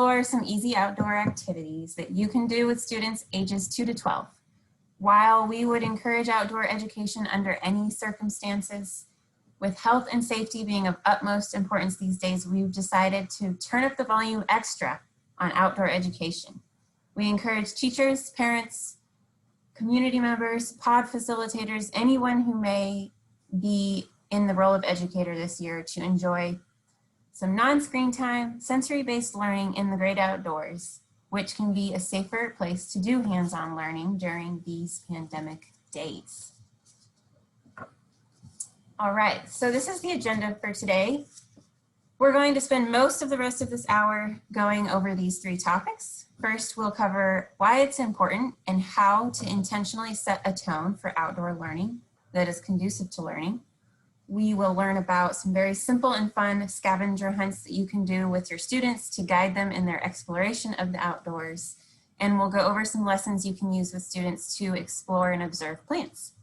explore some easy outdoor activities that you can do with students ages 2 to 12. While we would encourage outdoor education under any circumstances, with health and safety being of utmost importance these days, we've decided to turn up the volume extra on outdoor education. We encourage teachers, parents, community members, pod facilitators, anyone who may be in the role of educator this year to enjoy some non-screen time, sensory-based learning in the great outdoors, which can be a safer place to do hands-on learning during these pandemic days. All right, so this is the agenda for today. We're going to spend most of the rest of this hour going over these 3 topics. First, we'll cover why it's important and how to intentionally set a tone for outdoor learning that is conducive to learning. We will learn about some very simple and fun scavenger hunts that you can do with your students to guide them in their exploration of the outdoors. And we'll go over some lessons you can use with students to explore and observe plants.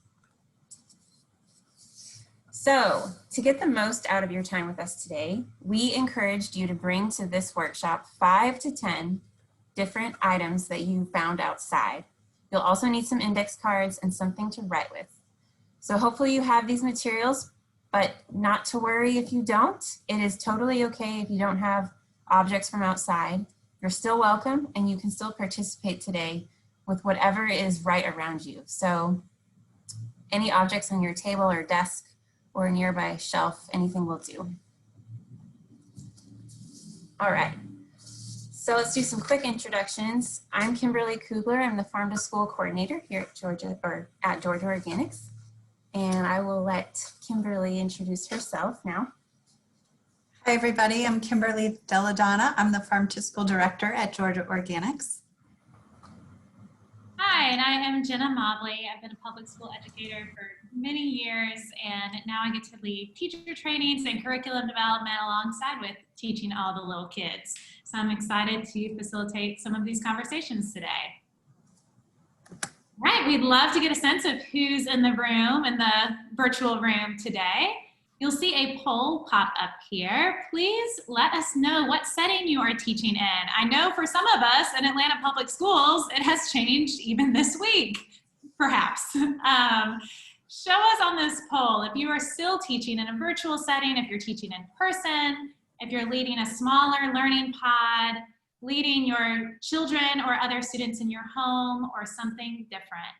So, to get the most out of your time with us today, we encouraged you to bring to this workshop 5 to 10 different items that you found outside. You'll also need some index cards and something to write with. So hopefully you have these materials, but not to worry if you don't. It is totally okay if you don't have objects from outside. You're still welcome and you can still participate today with whatever is right around you. So any objects on your table or desk or a nearby shelf, anything will do. All right, so let's do some quick introductions. I'm Kimberly Kugler. I'm the Farm to School Coordinator here at Georgia Organics. And I will let Kimberly introduce herself now. Hi everybody, I'm Kimberly Deladonna. I'm the Farm to School Director at Georgia Organics. Hi, and I am Jenna Mobley. I've been a public school educator for many years, and now I get to lead teacher trainings and curriculum development alongside with teaching all the little kids. So I'm excited to facilitate some of these conversations today. Right, we'd love to get a sense of who's in the room, in the virtual room today. You'll see a poll pop up here. Please let us know what setting you are teaching in. I know for some of us in Atlanta Public Schools, it has changed even this week, perhaps. Show us on this poll if you are still teaching in a virtual setting, if you're teaching in person, if you're leading a smaller learning pod, leading your children or other students in your home, or something different.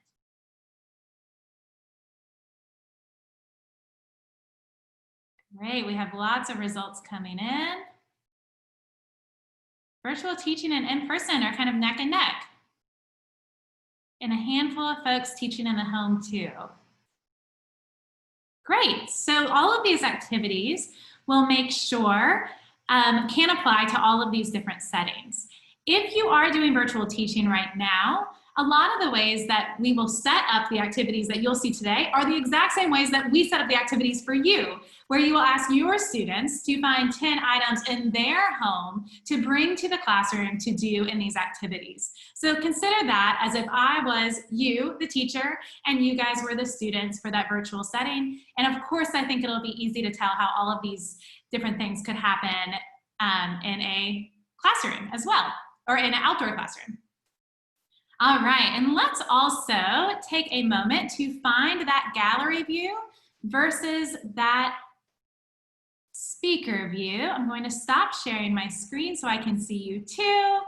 Great, we have lots of results coming in. Virtual teaching and in-person are kind of neck and neck. And a handful of folks teaching in the home too. Great, so all of these activities will make sure can apply to all of these different settings. If you are doing virtual teaching right now, a lot of the ways that we will set up the activities that you'll see today are the exact same ways that we set up the activities for you, where you will ask your students to find 10 items in their home to bring to the classroom to do in these activities. So consider that as if I was you, the teacher, and you guys were the students for that virtual setting. And of course, I think it'll be easy to tell how all of these different things could happen in a classroom as well, or in an outdoor classroom. All right, and let's also take a moment to find that gallery view versus that speaker view. I'm going to stop sharing my screen so I can see you too,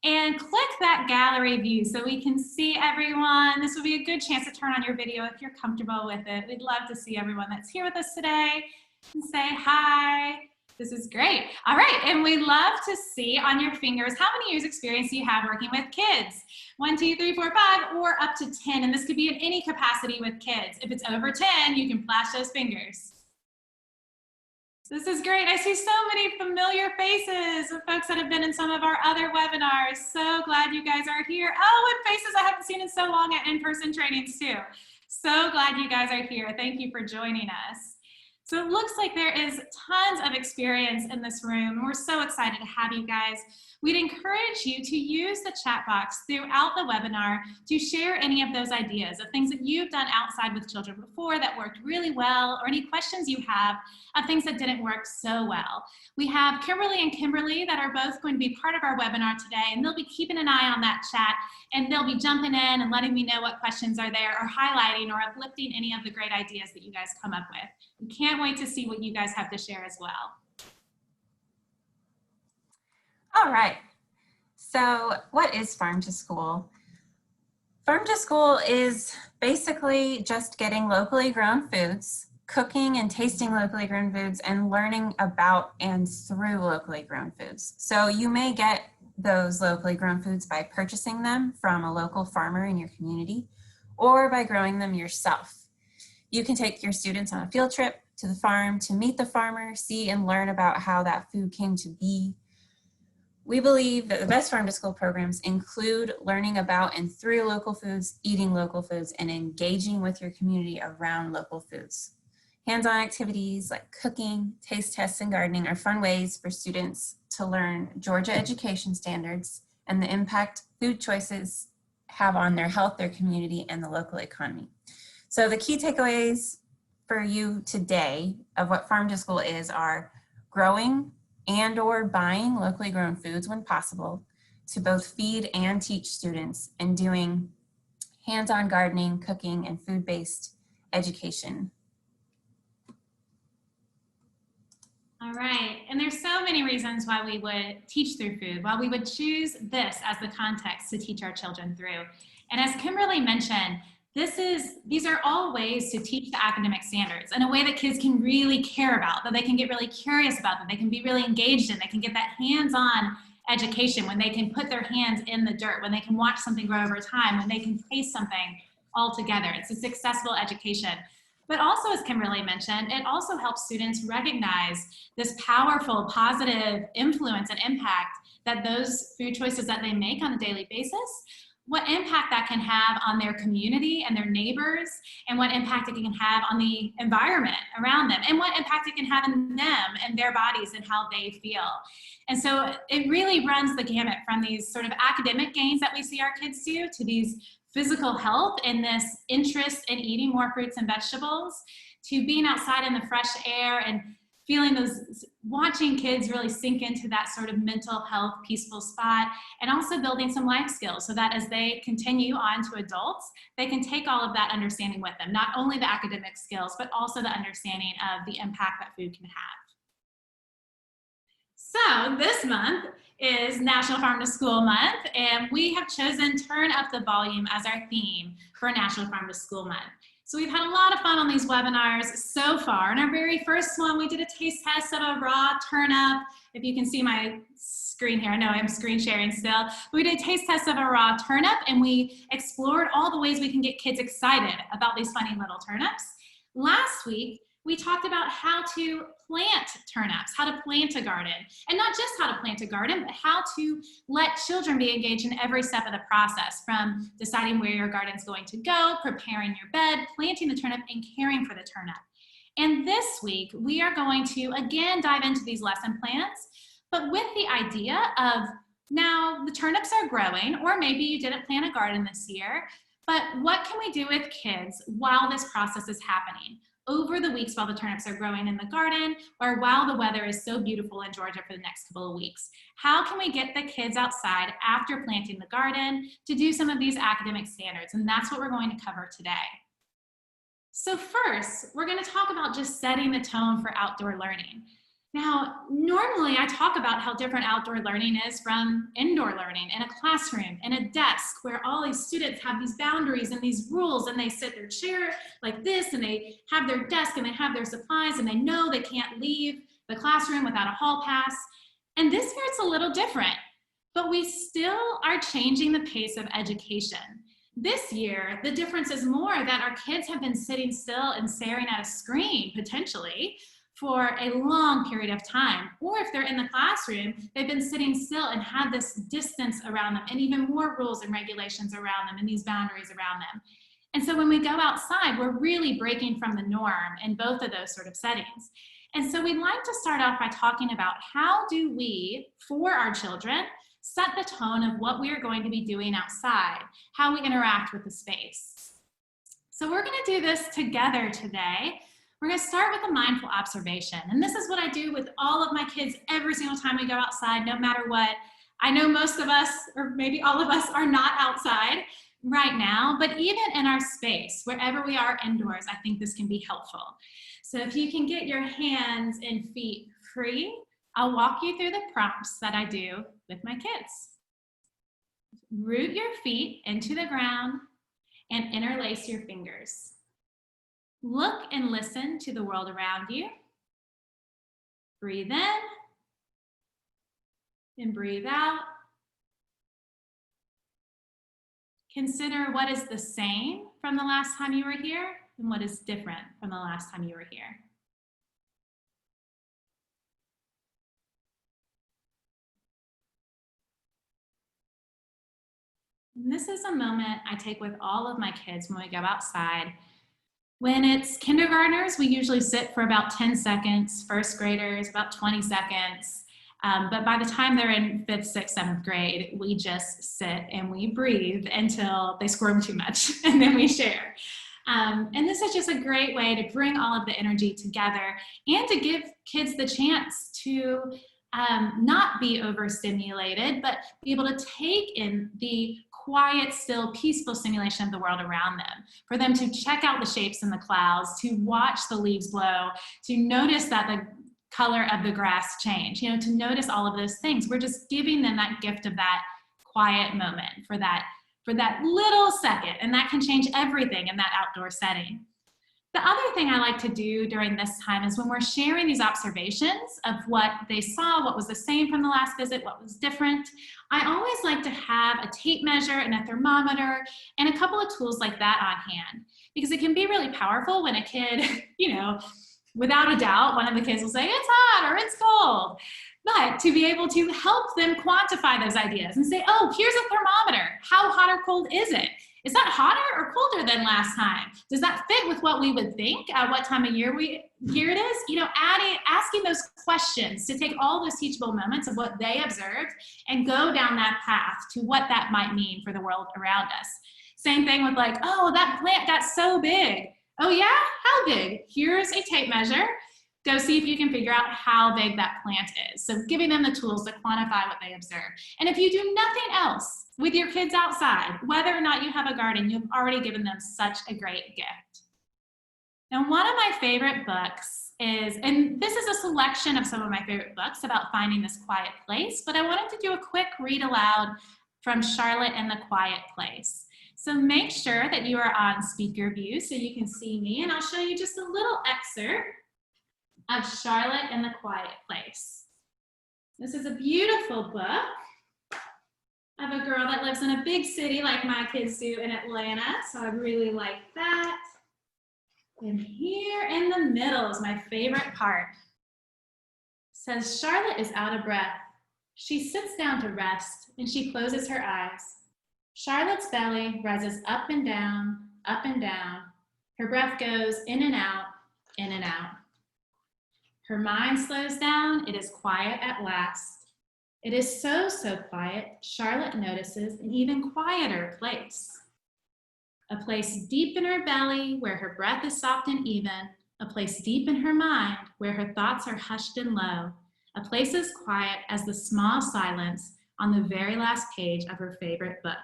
and click that gallery view so we can see everyone. This will be a good chance to turn on your video if you're comfortable with it. We'd love to see everyone that's here with us today and say hi. This is great. All right, and we'd love to see on your fingers how many years experience you have working with kids. 1, 2, 3, 4, 5, or up to 10, and this could be in any capacity with kids. If it's over 10, you can flash those fingers. This is great. I see so many familiar faces of folks that have been in some of our other webinars. So glad you guys are here. Oh, and faces I haven't seen in so long at in-person trainings too. So glad you guys are here. Thank you for joining us. So it looks like there is tons of experience in this room, and we're so excited to have you guys. We'd encourage you to use the chat box throughout the webinar to share any of those ideas of things that you've done outside with children before that worked really well, or any questions you have of things that didn't work so well. We have Kimberly and Kimberly that are both going to be part of our webinar today, and they'll be keeping an eye on that chat, and they'll be jumping in and letting me know what questions are there, or highlighting or uplifting any of the great ideas that you guys come up with. We can't wait to see what you guys have to share as well. All right, so what is Farm to School? Farm to School is basically just getting locally grown foods, cooking and tasting locally grown foods, and learning about and through locally grown foods. So you may get those locally grown foods by purchasing them from a local farmer in your community, or by growing them yourself. You can take your students on a field trip to the farm to meet the farmer, see and learn about how that food came to be. We believe that the best Farm to School programs include learning about and through local foods, eating local foods, and engaging with your community around local foods. Hands-on activities like cooking, taste tests, and gardening are fun ways for students to learn Georgia education standards and the impact food choices have on their health, their community, and the local economy. So the key takeaways for you today of what Farm to School is are growing and or buying locally grown foods when possible to both feed and teach students, and doing hands-on gardening, cooking, and food-based education. All right, and there's so many reasons why we would teach through food, why we would choose this as the context to teach our children through. And as Kimberly mentioned, these are all ways to teach the academic standards in a way that kids can really care about, that they can get really curious about, that they can be really engaged in, they can get that hands-on education, when they can put their hands in the dirt, when they can watch something grow over time, when they can taste something all together. It's a successful education. But also, as Kimberly mentioned, it also helps students recognize this powerful, positive influence and impact that those food choices that they make on a daily basis, what impact that can have on their community and their neighbors, and what impact it can have on the environment around them, and what impact it can have in them and their bodies and how they feel. And so it really runs the gamut from these sort of academic gains that we see our kids do to these physical health and this interest in eating more fruits and vegetables, to being outside in the fresh air and feeling those, watching kids really sink into that sort of mental health, peaceful spot, and also building some life skills so that as they continue on to adults, they can take all of that understanding with them, not only the academic skills, but also the understanding of the impact that food can have. So this month is National Farm to School Month, and we have chosen Turn Up the Volume as our theme for National Farm to School Month. So we've had a lot of fun on these webinars so far. In our very first one, we did a taste test of a raw turnip. If you can see my screen here, I know I'm screen sharing still. We did a taste test of a raw turnip, and we explored all the ways we can get kids excited about these funny little turnips. Last week, we talked about how to plant turnips, how to plant a garden, and not just how to plant a garden, but how to let children be engaged in every step of the process, from deciding where your garden's going to go, preparing your bed, planting the turnip, and caring for the turnip. And this week, we are going to again dive into these lesson plans, but with the idea of, now the turnips are growing, or maybe you didn't plant a garden this year, but what can we do with kids while this process is happening? Over the weeks while the turnips are growing in the garden, or while the weather is so beautiful in Georgia for the next couple of weeks. How can we get the kids outside after planting the garden to do some of these academic standards? And that's what we're going to cover today. So first, we're going to talk about just setting the tone for outdoor learning. Now, normally I talk about how different outdoor learning is from indoor learning in a classroom, in a desk, where all these students have these boundaries and these rules, and they sit their chair like this, and they have their desk, and they have their supplies, and they know they can't leave the classroom without a hall pass. And this year it's a little different, but we still are changing the pace of education. This year, the difference is more that our kids have been sitting still and staring at a screen, potentially, for a long period of time. Or if they're in the classroom, they've been sitting still and had this distance around them, and even more rules and regulations around them, and these boundaries around them. And so when we go outside, we're really breaking from the norm in both of those sort of settings. And so we'd like to start off by talking about how do we, for our children, set the tone of what we are going to be doing outside, how we interact with the space. So we're going to do this together today. We're going to start with a mindful observation. And this is what I do with all of my kids every single time we go outside, no matter what. I know most of us, or maybe all of us, are not outside right now, but even in our space, wherever we are indoors, I think this can be helpful. So if you can get your hands and feet free, I'll walk you through the prompts that I do with my kids. Root your feet into the ground and interlace your fingers. Look and listen to the world around you. Breathe in and breathe out. Consider what is the same from the last time you were here and what is different from the last time you were here. And this is a moment I take with all of my kids when we go outside. When it's kindergartners, we usually sit for about 10 seconds, first graders, about 20 seconds. But by the time they're in 5th, 6th, 7th grade, we just sit and we breathe until they squirm too much, and then we share. And this is just a great way to bring all of the energy together and to give kids the chance to not be overstimulated, but be able to take in the quiet, still, peaceful stimulation of the world around them, for them to check out the shapes in the clouds, to watch the leaves blow, to notice that the color of the grass change, to notice all of those things. We're just giving them that gift of that quiet moment for that little second, and that can change everything in that outdoor setting. The other thing I like to do during this time is when we're sharing these observations of what they saw, what was the same from the last visit, what was different, I always like to have a tape measure and a thermometer and a couple of tools like that on hand, because it can be really powerful when a kid, without a doubt, one of the kids will say, it's hot or it's cold. But to be able to help them quantify those ideas and say, oh, here's a thermometer. How hot or cold is it? Is that hotter or colder than last time? Does that fit with what we would think at what time of year it is? Asking those questions to take all those teachable moments of what they observed and go down that path to what that might mean for the world around us. Same thing with oh, that plant got so big. Oh yeah, how big? Here's a tape measure. Go see if you can figure out how big that plant is. So giving them the tools to quantify what they observe. And if you do nothing else with your kids outside, whether or not you have a garden, you've already given them such a great gift. Now, one of my favorite books is, and this is a selection of some of my favorite books about finding this quiet place, but I wanted to do a quick read aloud from Charlotte and the Quiet Place. So make sure that you are on speaker view so you can see me, and I'll show you just a little excerpt of Charlotte and the Quiet Place. This is a beautiful book of a girl that lives in a big city like my kids do in Atlanta, so I really like that. And here in the middle is my favorite part. It says, Charlotte is out of breath. She sits down to rest and she closes her eyes. Charlotte's belly rises up and down, up and down. Her breath goes in and out, in and out. Her mind slows down. It is quiet at last. It is so, so quiet, Charlotte notices an even quieter place. A place deep in her belly where her breath is soft and even. A place deep in her mind where her thoughts are hushed and low. A place as quiet as the small silence on the very last page of her favorite book.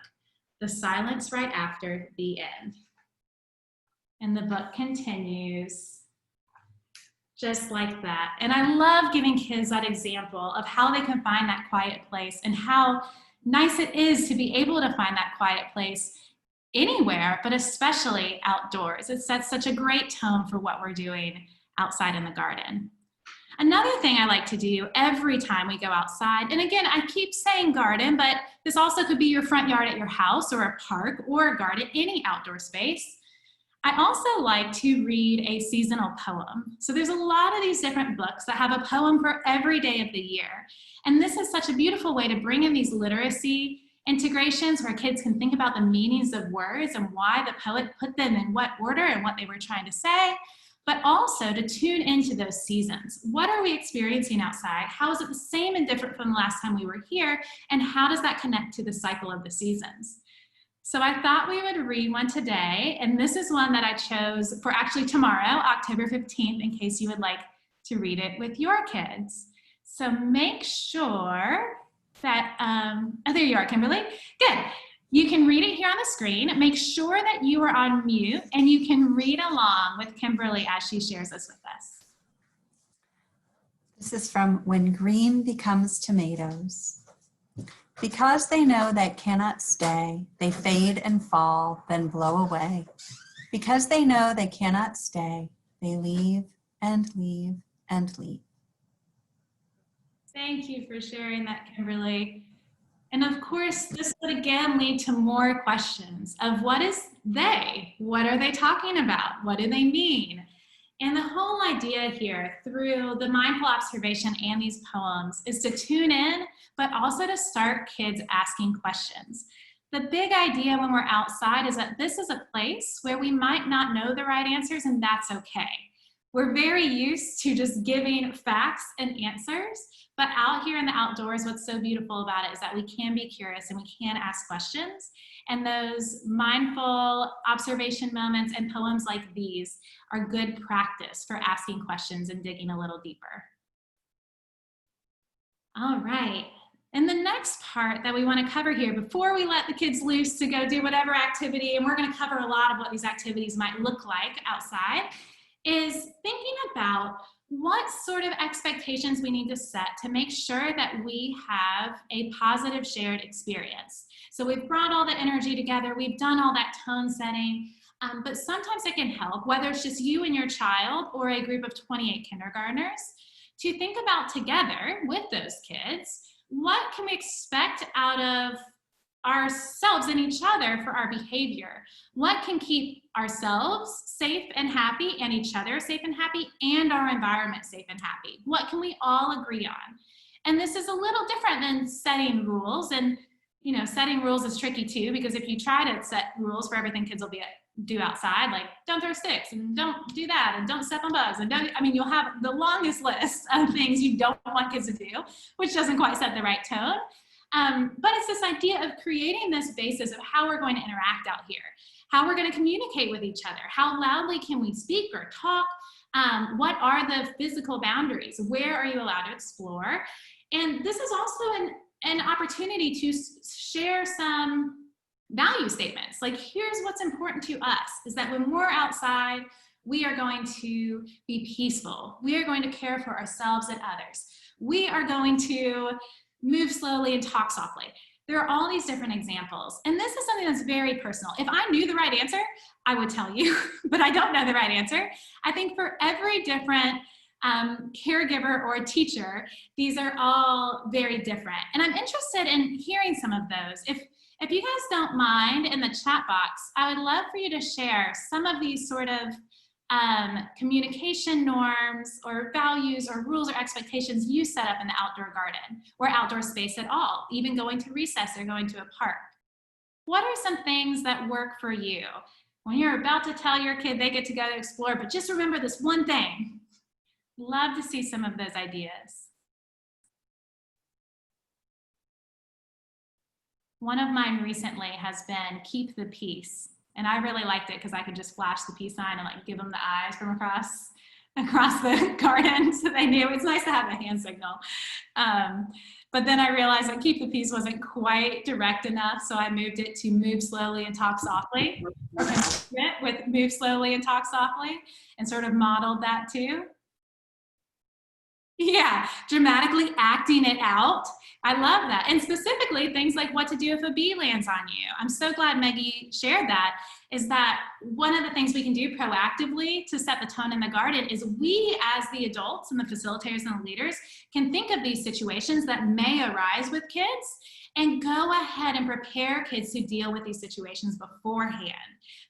The silence right after the end. And the book continues just like that. And I love giving kids that example of how they can find that quiet place and how nice it is to be able to find that quiet place anywhere, but especially outdoors. It sets such a great tone for what we're doing outside in the garden. Another thing I like to do every time we go outside, and again, I keep saying garden, but this also could be your front yard at your house or a park or a garden, any outdoor space. I also like to read a seasonal poem. So there's a lot of these different books that have a poem for every day of the year. And this is such a beautiful way to bring in these literacy integrations where kids can think about the meanings of words and why the poet put them in what order and what they were trying to say, but also to tune into those seasons. What are we experiencing outside? How is it the same and different from the last time we were here? And how does that connect to the cycle of the seasons? So I thought we would read one today, and this is one that I chose for actually tomorrow, October 15th, in case you would like to read it with your kids. So make sure that, oh, there you are, Kimberly. Good. You can read it here on the screen. Make sure that you are on mute and you can read along with Kimberly as she shares this with us. This is from When Green Becomes Tomatoes. Because they know that cannot stay, they fade and fall, then blow away. Because they know they cannot stay, they leave and leave and leave. Thank you for sharing that, Kimberly. And of course, this would again lead to more questions of what is they? What are they talking about? What do they mean? And the whole idea here through the mindful observation and these poems is to tune in, but also to start kids asking questions. The big idea when we're outside is that this is a place where we might not know the right answers, and that's okay. We're very used to just giving facts and answers, but out here in the outdoors, what's so beautiful about it is that we can be curious and we can ask questions. And those mindful observation moments and poems like these are good practice for asking questions and digging a little deeper. All right. And the next part that we want to cover here before we let the kids loose to go do whatever activity, and we're going to cover a lot of what these activities might look like outside, is thinking about what sort of expectations we need to set to make sure that we have a positive shared experience. So we've brought all the energy together, we've done all that tone setting, but sometimes it can help, whether it's just you and your child or a group of 28 kindergartners, to think about together with those kids, what can we expect out of ourselves and each other for our behavior? What can keep ourselves safe and happy and each other safe and happy and our environment safe and happy? What can we all agree on? And this is a little different than setting rules. And you know, setting rules is tricky too, because if you try to set rules for everything kids will do outside, like don't throw sticks and don't do that and don't step on bugs and don't, I mean, you'll have the longest list of things you don't want kids to do, which doesn't quite set the right tone. But it's this idea of creating this basis of how we're going to interact out here, how we're going to communicate with each other, how loudly can we speak or talk, what are the physical boundaries, where are you allowed to explore? And this is also an opportunity to share some value statements. Like, here's what's important to us, is that when we're outside, we are going to be peaceful. We are going to care for ourselves and others. We are going to move slowly and talk softly. There are all these different examples. And this is something that's very personal. If I knew the right answer, I would tell you, but I don't know the right answer. I think for every different caregiver or teacher, these are all very different. And I'm interested in hearing some of those. If you guys don't mind, in the chat box, I would love for you to share some of these sort of communication norms or values or rules or expectations you set up in the outdoor garden or outdoor space at all, even going to recess or going to a park. What are some things that work for you when you're about to tell your kid they get to go explore, but just remember this one thing? Love to see some of those ideas. One of mine recently has been keep the peace. And I really liked it because I could just flash the peace sign and like give them the eyes from across the garden so they knew. It's nice to have a hand signal. But then I realized that keep the peace wasn't quite direct enough, so I moved it to move slowly and talk softly. With move slowly and talk softly, and sort of modeled that too. Yeah, dramatically acting it out. I love that. And specifically things like what to do if a bee lands on you. I'm so glad Maggie shared that, is that one of the things we can do proactively to set the tone in the garden is we as the adults and the facilitators and the leaders can think of these situations that may arise with kids and go ahead and prepare kids to deal with these situations beforehand.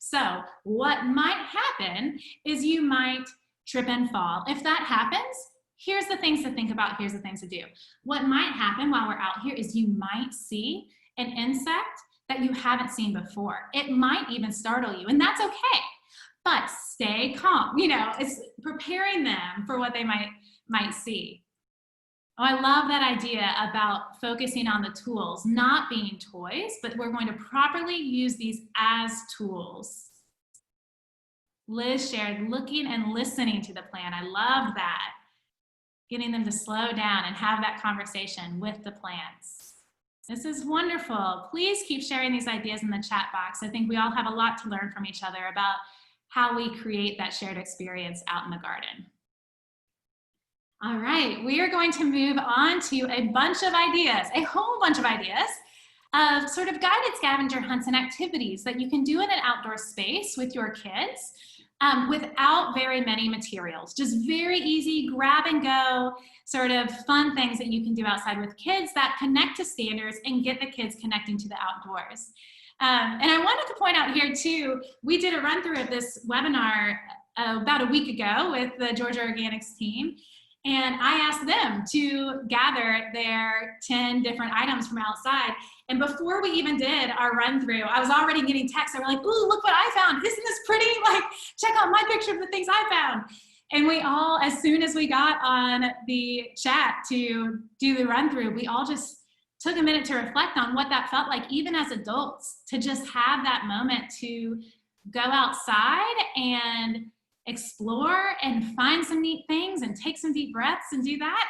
So what might happen is you might trip and fall. If that happens, here's the things to think about, here's the things to do. What might happen while we're out here is you might see an insect that you haven't seen before. It might even startle you, and that's okay. But stay calm. You know, it's preparing them for what they might see. Oh, I love that idea about focusing on the tools, not being toys, but we're going to properly use these as tools. Liz shared looking and listening to the plant. I love that. Getting them to slow down and have that conversation with the plants. This is wonderful. Please keep sharing these ideas in the chat box. I think we all have a lot to learn from each other about how we create that shared experience out in the garden. All right, we are going to move on to a bunch of ideas, a whole bunch of ideas of sort of guided scavenger hunts and activities that you can do in an outdoor space with your kids without very many materials. Just very easy, grab and go, sort of fun things that you can do outside with kids that connect to standards and get the kids connecting to the outdoors. And I wanted to point out here too, we did a run through of this webinar about a week ago with the Georgia Organics team. And I asked them to gather their 10 different items from outside. And before we even did our run through, I was already getting texts. They were like, ooh, look what I found. Isn't this pretty? Like, check out my picture of the things I found. And we all, as soon as we got on the chat to do the run through, we all just took a minute to reflect on what that felt like, even as adults, to just have that moment to go outside and explore and find some neat things and take some deep breaths and do that.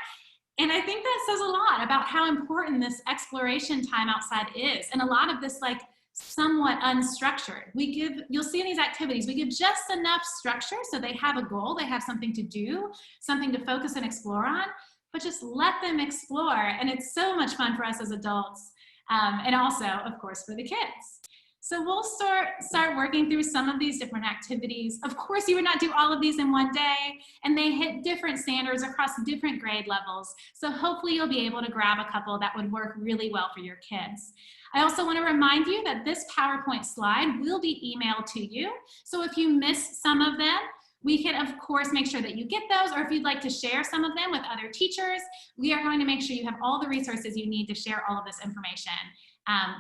And I think that says a lot about how important this exploration time outside is. And a lot of this, like, somewhat unstructured. You'll see in these activities, we give just enough structure so they have a goal, they have something to do, something to focus and explore on, but just let them explore. And it's so much fun for us as adults, and also, of course, for the kids. So we'll start working through some of these different activities. Of course, you would not do all of these in one day, and they hit different standards across different grade levels. So hopefully you'll be able to grab a couple that would work really well for your kids. I also want to remind you that this PowerPoint slide will be emailed to you. So if you miss some of them, we can, of course, make sure that you get those, or if you'd like to share some of them with other teachers, we are going to make sure you have all the resources you need to share all of this information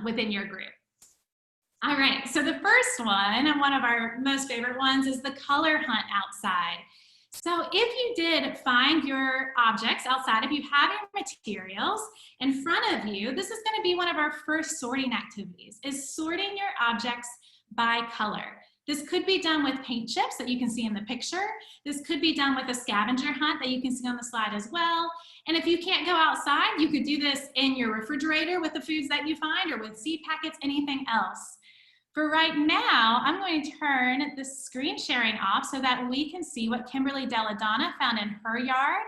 within your group. All right, so the first one, and one of our most favorite ones, is the color hunt outside. So if you did find your objects outside, if you have your materials in front of you, this is going to be one of our first sorting activities, is sorting your objects by color. This could be done with paint chips that you can see in the picture. This could be done with a scavenger hunt that you can see on the slide as well. And if you can't go outside, you could do this in your refrigerator with the foods that you find, or with seed packets, anything else. For right now, I'm going to turn the screen sharing off so that we can see what Kimberly Deladonna found in her yard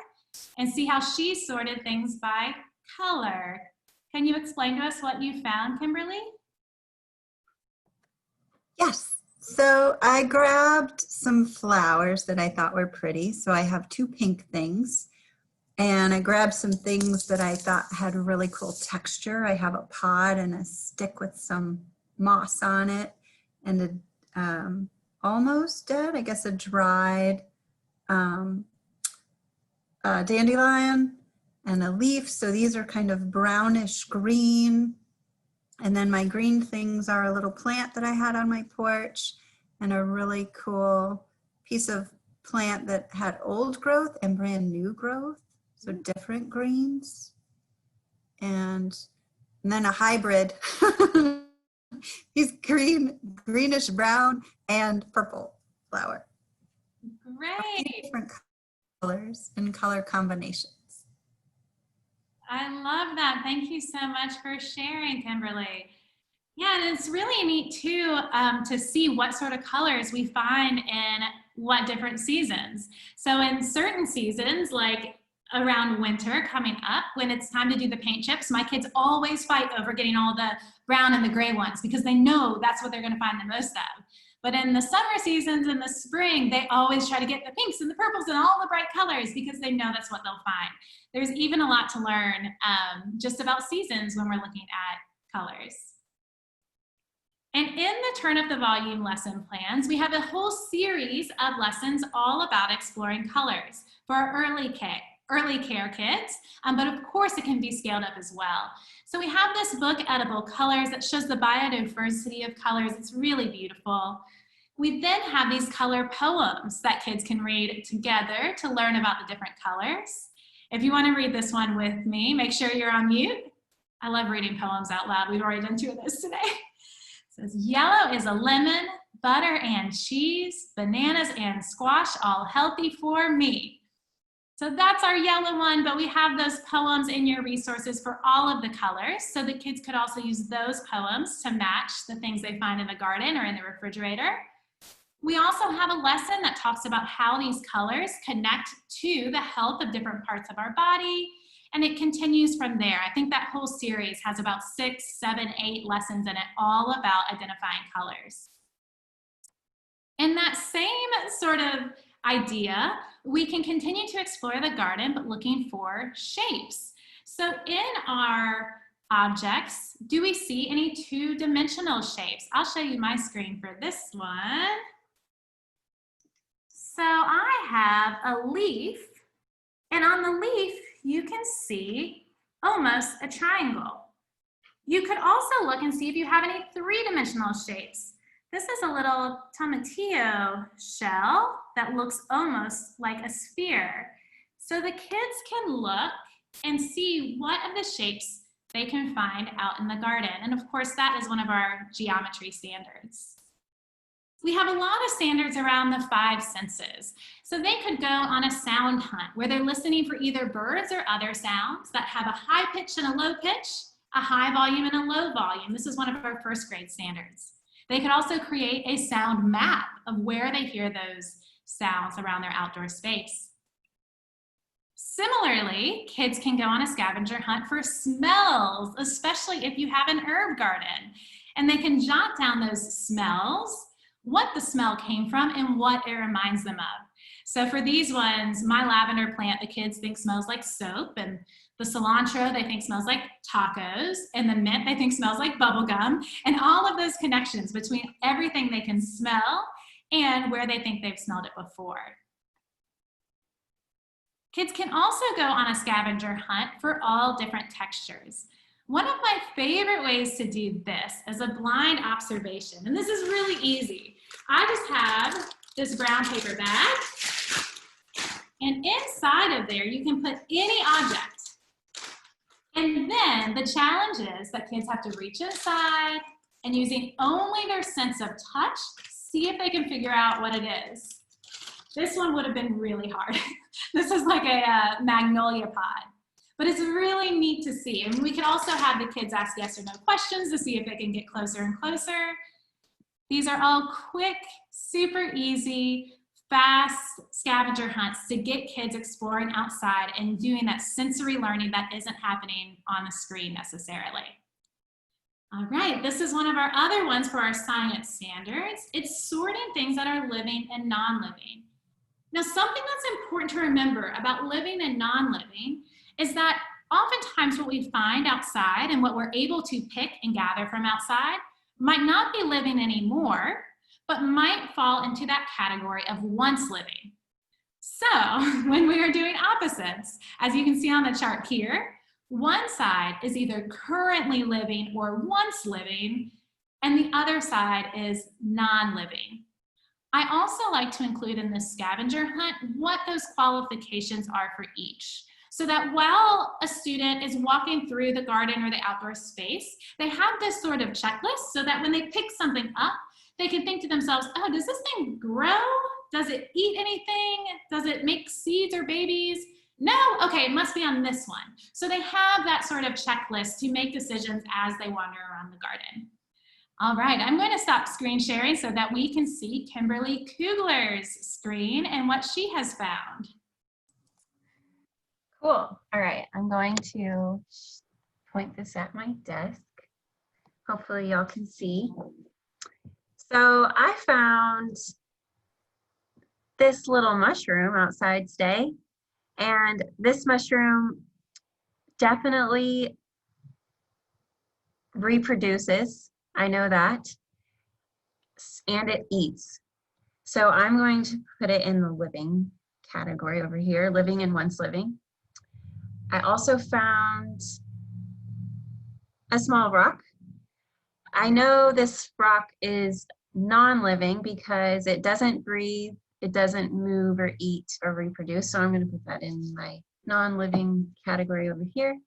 and see how she sorted things by color. Can you explain to us what you found, Kimberly? Yes. So I grabbed some flowers that I thought were pretty. So I have 2 pink things, and I grabbed some things that I thought had a really cool texture. I have a pod and a stick with some moss on it, and a almost dead, I guess, a dried dandelion, and a leaf. So these are kind of brownish green. And then my green things are a little plant that I had on my porch, and a really cool piece of plant that had old growth and brand new growth. So different greens. And then a hybrid. He's greenish brown and purple flower. Great. Different colors and color combinations. I love that. Thank you so much for sharing, Kimberly. Yeah, and it's really neat too to see what sort of colors we find in what different seasons. So in certain seasons, like around winter coming up, when it's time to do the paint chips, my kids always fight over getting all the brown and the gray ones because they know that's what they're going to find the most of. But in the summer seasons, in the spring, they always try to get the pinks and the purples and all the bright colors because they know that's what they'll find. There's even a lot to learn just about seasons when we're looking at colors. And in the Turnip the Volume lesson plans, we have a whole series of lessons all about exploring colors for our early K. early care kids, but of course it can be scaled up as well. So we have this book, Edible Colors, that shows the biodiversity of colors. It's really beautiful. We then have these color poems that kids can read together to learn about the different colors. If you want to read this one with me, make sure you're on mute. I love reading poems out loud. We've already done 2 of those today. It says, yellow is a lemon, butter and cheese, bananas and squash, all healthy for me. So that's our yellow one, but we have those poems in your resources for all of the colors, so the kids could also use those poems to match the things they find in the garden or in the refrigerator. We also have a lesson that talks about how these colors connect to the health of different parts of our body, and it continues from there. I think that whole series has about 6, 7, 8 lessons in it, all about identifying colors. In that same sort of idea, we can continue to explore the garden, but looking for shapes. So in our objects, do we see any 2-dimensional shapes? I'll show you my screen for this one. So I have a leaf, and on the leaf, you can see almost a triangle. You could also look and see if you have any 3-dimensional shapes. This is a little tomatillo shell that looks almost like a sphere. So the kids can look and see what of the shapes they can find out in the garden. And of course, that is one of our geometry standards. We have a lot of standards around the 5 senses. So they could go on a sound hunt where they're listening for either birds or other sounds that have a high pitch and a low pitch, a high volume and a low volume. This is one of our 1st grade standards. They could also create a sound map of where they hear those sounds around their outdoor space. Similarly, kids can go on a scavenger hunt for smells, especially if you have an herb garden. And they can jot down those smells, what the smell came from, and what it reminds them of. So for these ones, my lavender plant, the kids think smells like soap, and the cilantro, they think smells like tacos, and the mint, they think smells like bubble gum, and all of those connections between everything they can smell and where they think they've smelled it before. Kids can also go on a scavenger hunt for all different textures. One of my favorite ways to do this is a blind observation, and this is really easy. I just have this brown paper bag, and inside of there, you can put any object. And then the challenge is that kids have to reach inside and using only their sense of touch, see if they can figure out what it is. This one would have been really hard. This is like a magnolia pod, but it's really neat to see. And we can also have the kids ask yes or no questions to see if they can get closer and closer. These are all quick, super easy, fast scavenger hunts to get kids exploring outside and doing that sensory learning that isn't happening on the screen necessarily. All right, this is one of our other ones for our science standards. It's sorting things that are living and non-living. Now, something that's important to remember about living and non-living is that oftentimes what we find outside and what we're able to pick and gather from outside might not be living anymore, but might fall into that category of once living. So when we are doing opposites, as you can see on the chart here, one side is either currently living or once living, and the other side is non-living. I also like to include in this scavenger hunt what those qualifications are for each, so that while a student is walking through the garden or the outdoor space, they have this sort of checklist so that when they pick something up, they can think to themselves, oh, does this thing grow? Does it eat anything? Does it make seeds or babies? No? Okay, it must be on this one. So they have that sort of checklist to make decisions as they wander around the garden. All right, I'm going to stop screen sharing so that we can see Kimberly Kugler's screen and what she has found. Cool. All right, I'm going to point this at my desk. Hopefully y'all can see. So I found this little mushroom outside today, and this mushroom definitely reproduces. I know that, and it eats. So I'm going to put it in the living category over here, living and once living. I also found a small rock. I know this rock is non-living because it doesn't breathe, it doesn't move or eat or reproduce, so I'm going to put that in my non-living category over here.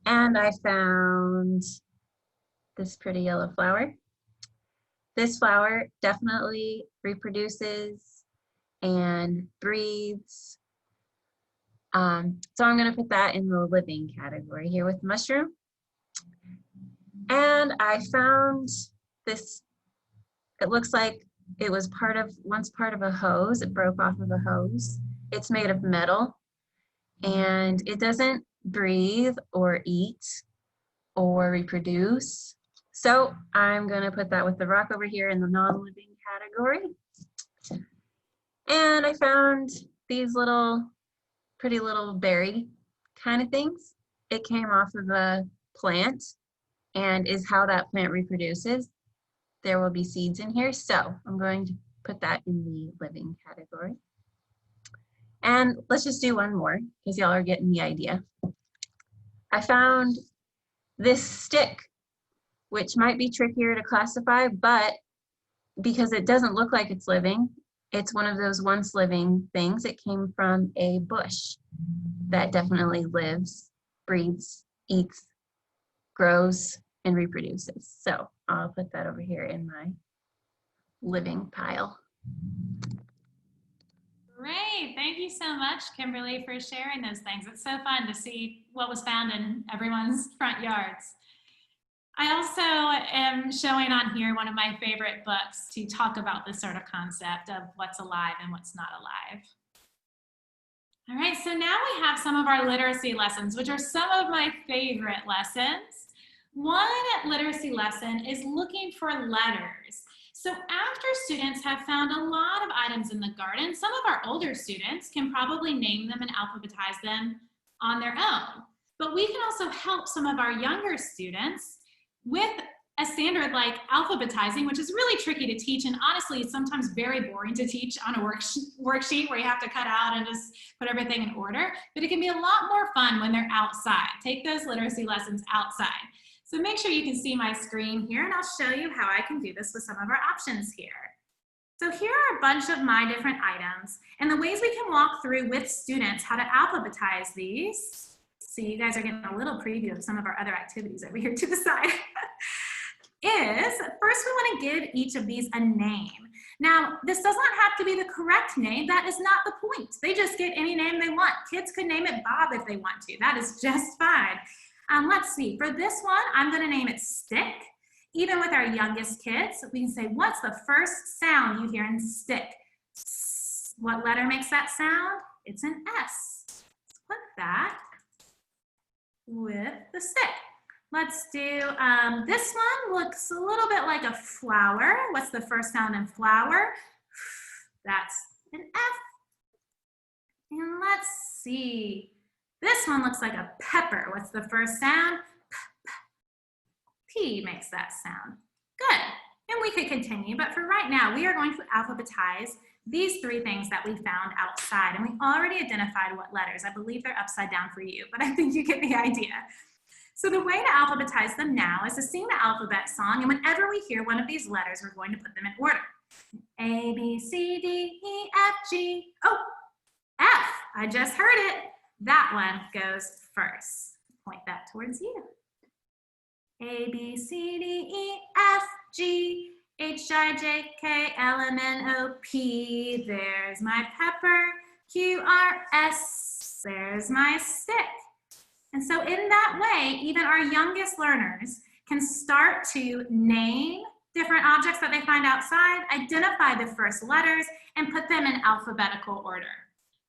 And I found this pretty yellow flower. This flower definitely reproduces and breathes. So I'm going to put that in the living category here with mushroom. And I found this, it looks like it was once part of a hose. It broke off of a hose. It's made of metal and it doesn't breathe or eat or reproduce. So I'm going to put that with the rock over here in the non-living category. And I found these pretty little berry kind of things. It came off of a plant and is how that plant reproduces. There will be seeds in here, so I'm going to put that in the living category. And let's just do one more because y'all are getting the idea. I found this stick, which might be trickier to classify, but because it doesn't look like it's living, it's one of those once living things. It came from a bush that definitely lives, breathes, eats, grows, and reproduces. So I'll put that over here in my living pile. Great, thank you so much, Kimberly, for sharing those things. It's so fun to see what was found in everyone's front yards. I also am showing on here one of my favorite books to talk about this sort of concept of what's alive and what's not alive. All right, so now we have some of our literacy lessons, which are some of my favorite lessons. One literacy lesson is looking for letters. So after students have found a lot of items in the garden, some of our older students can probably name them and alphabetize them on their own. But we can also help some of our younger students with a standard like alphabetizing, which is really tricky to teach and honestly it's sometimes very boring to teach on a worksheet where you have to cut out and just put everything in order, but it can be a lot more fun when they're outside. Take those literacy lessons outside. So make sure you can see my screen here and I'll show you how I can do this with some of our options here. So here are a bunch of my different items and the ways we can walk through with students how to alphabetize these. So you guys are getting a little preview of some of our other activities over here to the side. Is first we want to give each of these a name. Now, this does not have to be the correct name. That is not the point. They just get any name they want. Kids could name it Bob if they want to. That is just fine. Let's see. For this one, I'm going to name it Stick. Even with our youngest kids, we can say, what's the first sound you hear in stick? What letter makes that sound? It's an S. Let's put that with the stick. Let's do, this one looks a little bit like a flower. What's the first sound in flower? That's an F. And let's see. This one looks like a pepper. What's the first sound? P makes that sound. Good. And we could continue, but for right now, we are going to alphabetize these three things that we found outside. And we already identified what letters. I believe they're upside down for you, but I think you get the idea. So the way to alphabetize them now is to sing the alphabet song, and whenever we hear one of these letters, we're going to put them in order. A, B, C, D, E, F, G. Oh, F, I just heard it. That one goes first. Point that towards you. A, B, C, D, E, F, G, H, I, J, K, L, M, N, O, P. There's my pepper. Q, R, S. There's my stick. And so in that way, even our youngest learners can start to name different objects that they find outside, identify the first letters, and put them in alphabetical order.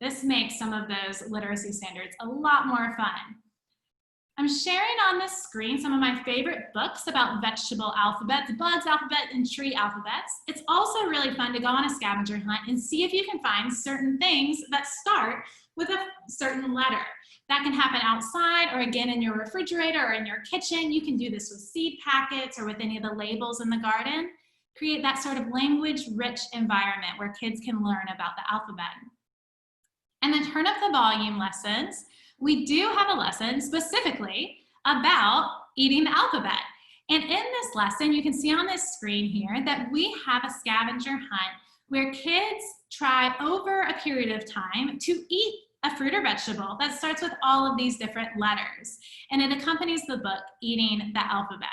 This makes some of those literacy standards a lot more fun. I'm sharing on this screen some of my favorite books about vegetable alphabets, bugs alphabet, and tree alphabets. It's also really fun to go on a scavenger hunt and see if you can find certain things that start with a certain letter. That can happen outside or again in your refrigerator or in your kitchen. You can do this with seed packets or with any of the labels in the garden. Create that sort of language-rich environment where kids can learn about the alphabet. And the Turnip the Volume lessons we do have a lesson specifically about eating the alphabet. And in this lesson, you can see on this screen here that we have a scavenger hunt where kids try over a period of time to eat a fruit or vegetable that starts with all of these different letters. And it accompanies the book, Eating the Alphabet.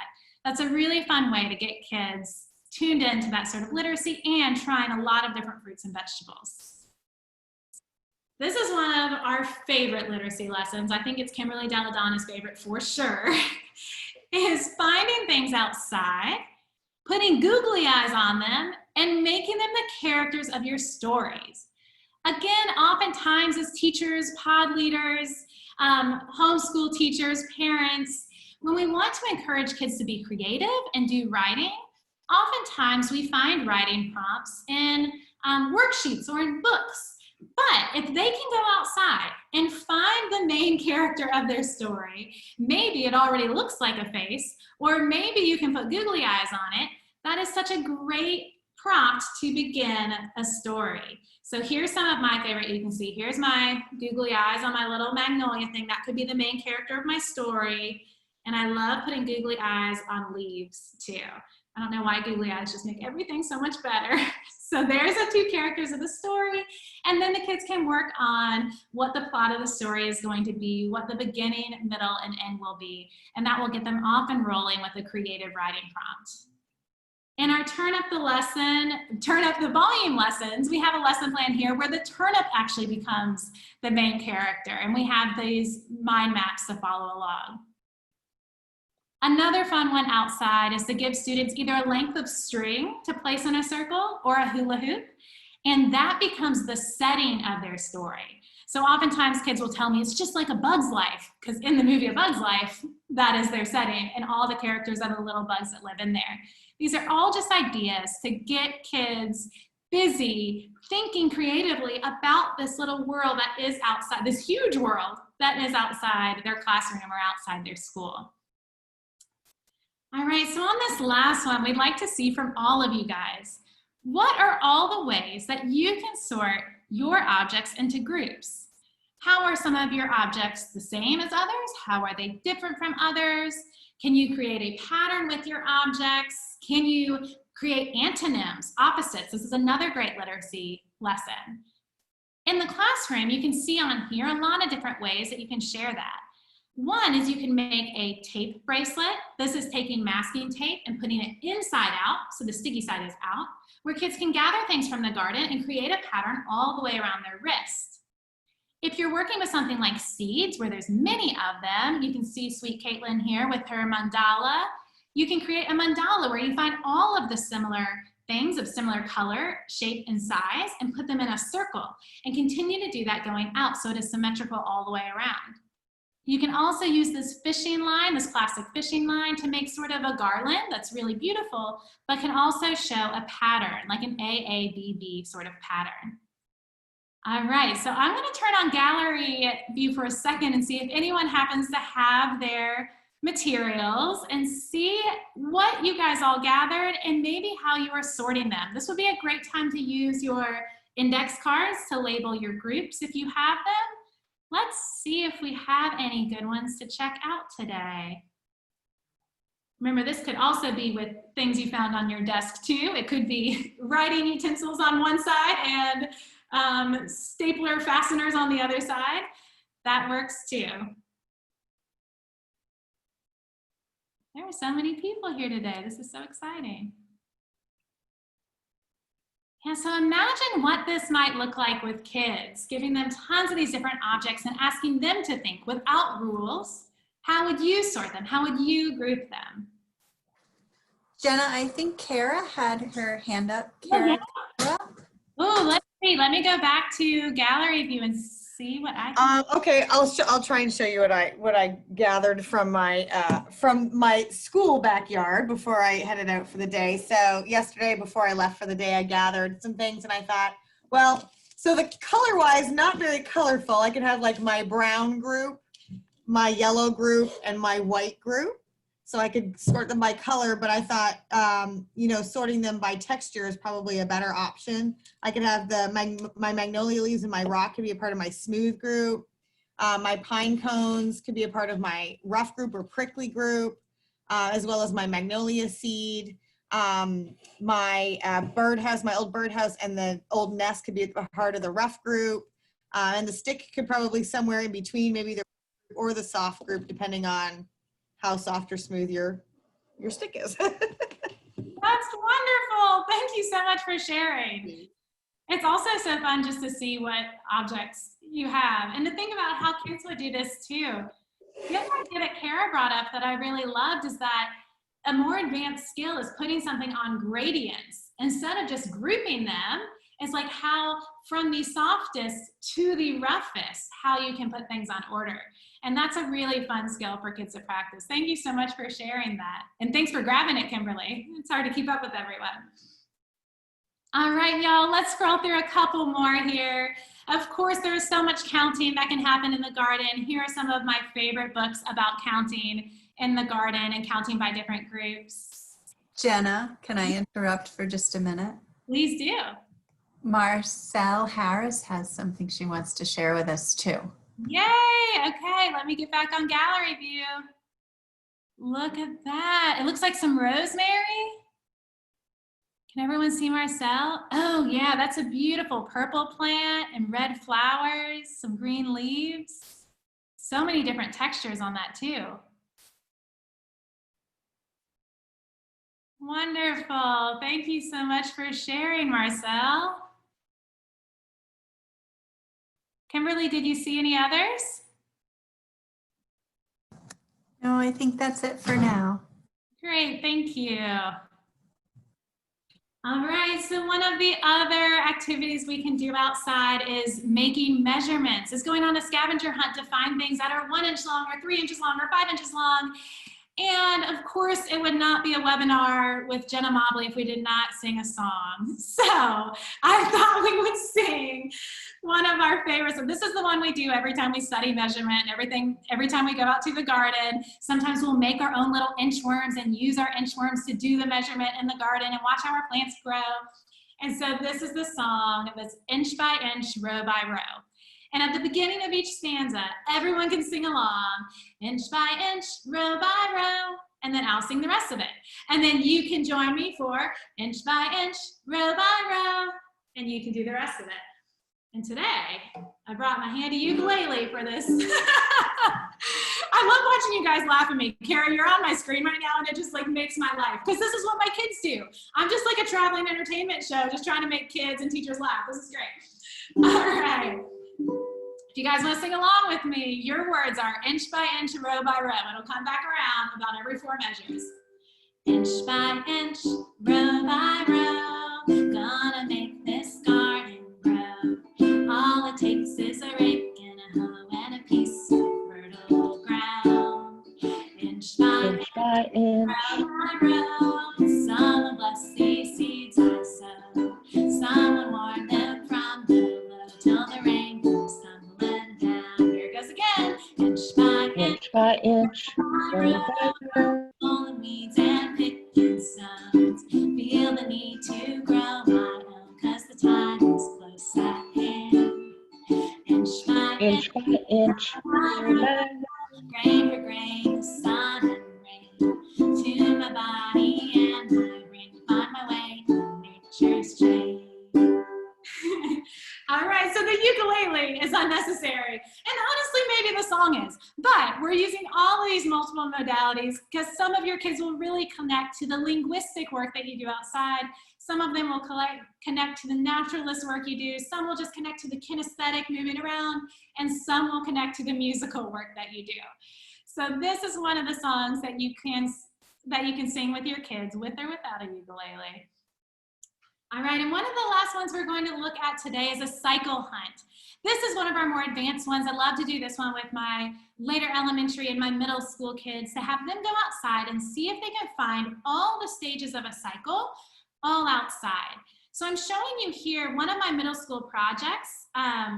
That's a really fun way to get kids tuned into that sort of literacy and trying a lot of different fruits and vegetables. This is one of our favorite literacy lessons. I think it's Kimberly Deladonna's favorite for sure, is finding things outside, putting googly eyes on them, and making them the characters of your stories. Again, oftentimes as teachers, pod leaders, homeschool teachers, parents, when we want to encourage kids to be creative and do writing, oftentimes we find writing prompts in worksheets or in books. But if they can go outside and find the main character of their story, maybe it already looks like a face, or maybe you can put googly eyes on it, that is such a great prompt to begin a story. So here's some of my favorite you can see. Here's my googly eyes on my little magnolia thing. That could be the main character of my story. And I love putting googly eyes on leaves too. I don't know why googly eyes just make everything so much better. So there's the two characters of the story. And then the kids can work on what the plot of the story is going to be, what the beginning, middle, and end will be. And that will get them off and rolling with a creative writing prompt. In our Turn Up the Volume lessons, we have a lesson plan here where the turnip actually becomes the main character, and we have these mind maps to follow along. Another fun one outside is to give students either a length of string to place in a circle or a hula hoop, and that becomes the setting of their story. So oftentimes kids will tell me it's just like A Bug's Life, because in the movie A Bug's Life, that is their setting, and all the characters are the little bugs that live in there. These are all just ideas to get kids busy, thinking creatively about this little world that is outside, this huge world that is outside their classroom or outside their school. All right, so on this last one, we'd like to see from all of you guys, what are all the ways that you can sort your objects into groups? How are some of your objects the same as others? How are they different from others? Can you create a pattern with your objects? Can you create antonyms, opposites? This is another great literacy lesson. In the classroom, you can see on here a lot of different ways that you can share that. One is you can make a tape bracelet. This is taking masking tape and putting it inside out, so the sticky side is out, where kids can gather things from the garden and create a pattern all the way around their wrist. If you're working with something like seeds, where there's many of them, you can see sweet Caitlin here with her mandala. You can create a mandala where you find all of the similar things of similar color, shape, and size, and put them in a circle, and continue to do that going out so it is symmetrical all the way around. You can also use this fishing line, this plastic fishing line, to make sort of a garland that's really beautiful, but can also show a pattern, like an AABB sort of pattern. All right, so I'm going to turn on gallery view for a second and see if anyone happens to have their materials and see what you guys all gathered and maybe how you are sorting them. This would be a great time to use your index cards to label your groups if you have them. Let's see if we have any good ones to check out today. Remember, this could also be with things you found on your desk too. It could be writing utensils on one side and stapler fasteners on the other side. That works too. There are so many people here today. This is so exciting. Yeah, so imagine what this might look like with kids, giving them tons of these different objects and asking them to think without rules. How would you sort them? How would you group them? Jenna, I think Kara had her hand up. Kara. Oh, let's see. Let me go back to gallery view and see what I can. Okay, I'll try and show you what I gathered from my school backyard before I headed out for the day. So yesterday, before I left for the day, I gathered some things, and I thought, well, so the color-wise, not very colorful. I could have like my brown group, my yellow group, and my white group. So I could sort them by color, but I thought, you know, sorting them by texture is probably a better option. I could have my magnolia leaves and my rock could be a part of my smooth group. My pine cones could be a part of my rough group or prickly group, as well as my magnolia seed. My birdhouse, my old birdhouse and the old nest could be at the heart of the rough group. And the stick could probably somewhere in between, maybe the or the soft group, depending on how soft or smooth your stick is. That's wonderful. Thank you so much for sharing. It's also so fun just to see what objects you have and to think about how kids would do this too. The other idea that Kara brought up that I really loved is that a more advanced skill is putting something on gradients instead of just grouping them. It's like how from the softest to the roughest, how you can put things on order. And that's a really fun skill for kids to practice. Thank you so much for sharing that. And thanks for grabbing it, Kimberly. It's hard to keep up with everyone. All right, y'all, let's scroll through a couple more here. Of course, there is so much counting that can happen in the garden. Here are some of my favorite books about counting in the garden and counting by different groups. Jenna, can I interrupt for just a minute? Please do. Marcel Harris has something she wants to share with us too. Yay, okay, let me get back on gallery view. Look at that, it looks like some rosemary. Can everyone see Marcel? Oh yeah, that's a beautiful purple plant and red flowers, some green leaves. So many different textures on that too. Wonderful, thank you so much for sharing, Marcel. Kimberly, did you see any others? No, I think that's it for now. Great, thank you. All right, so one of the other activities we can do outside is making measurements. It's going on a scavenger hunt to find things that are 1 inch long or 3 inches long or 5 inches long. And of course, it would not be a webinar with Jenna Mobley if we did not sing a song. So I thought we would sing one of our favorites. And this is the one we do every time we study measurement, every time we go out to the garden. Sometimes we'll make our own little inchworms and use our inchworms to do the measurement in the garden and watch how our plants grow. And so this is the song. It was inch by inch, row by row. And at the beginning of each stanza, everyone can sing along, inch by inch, row by row, and then I'll sing the rest of it. And then you can join me for inch by inch, row by row, and you can do the rest of it. And today, I brought my handy ukulele for this. I love watching you guys laugh at me. Kara, you're on my screen right now, and it just like makes my life, because this is what my kids do. I'm just like a traveling entertainment show, just trying to make kids and teachers laugh. This is great. All right. If you guys want to sing along with me, your words are inch by inch, row by row. It'll come back around about every 4 measures. Inch by inch, row by row, gonna make this garden grow. All it takes is a rake and a hoe and a piece of fertile ground. Inch by inch, row by row, someone bless these seeds I sow. Someone warn them from below till the rain comes tumbling down. Here it goes again. Inch by inch, row by row, pulling weeds and picking stones. Feel the need to grow my own, 'cause the time is close at hand. Inch by inch, row by row, grain for grain, sun and rain, to my body and my brain, find my way in nature's chain. All right, so the ukulele is unnecessary, and honestly, maybe the song is, but we're using all of these multiple modalities because some of your kids will really connect to the linguistic work that you do outside. Some of them will connect to the naturalist work you do. Some will just connect to the kinesthetic moving around, and some will connect to the musical work that you do. So this is one of the songs that you can sing with your kids, with or without a ukulele. All right, and one of the last ones we're going to look at today is a cycle hunt. This is one of our more advanced ones. I love to do this one with my later elementary and my middle school kids, to have them go outside and see if they can find all the stages of a cycle all outside. So I'm showing you here one of my middle school projects.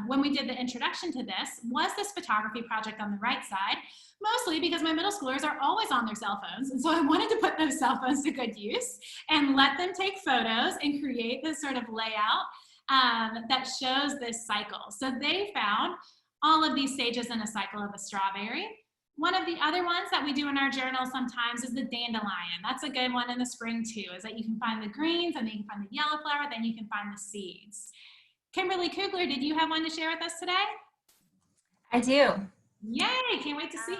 When we did the introduction to this, was this photography project on the right side, mostly because my middle schoolers are always on their cell phones. And so I wanted to put those cell phones to good use and let them take photos and create this sort of layout that shows this cycle. So they found all of these stages in a cycle of a strawberry. One of the other ones that we do in our journal sometimes is the dandelion. That's a good one in the spring too, is that you can find the greens and then you can find the yellow flower, then you can find the seeds. Kimberly Kugler, did you have one to share with us today? I do. Yay, can't wait to see.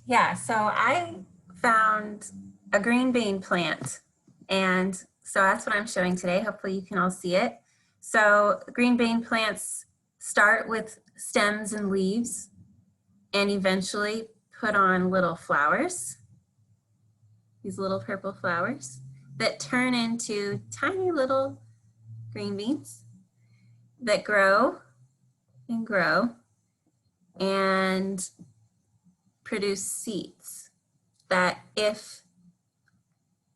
Yeah, so I found a green bean plant, and so that's what I'm showing today. Hopefully you can all see it. So green bean plants start with stems and leaves and eventually put on little flowers, these little purple flowers that turn into tiny little green beans that grow and grow and produce seeds that, if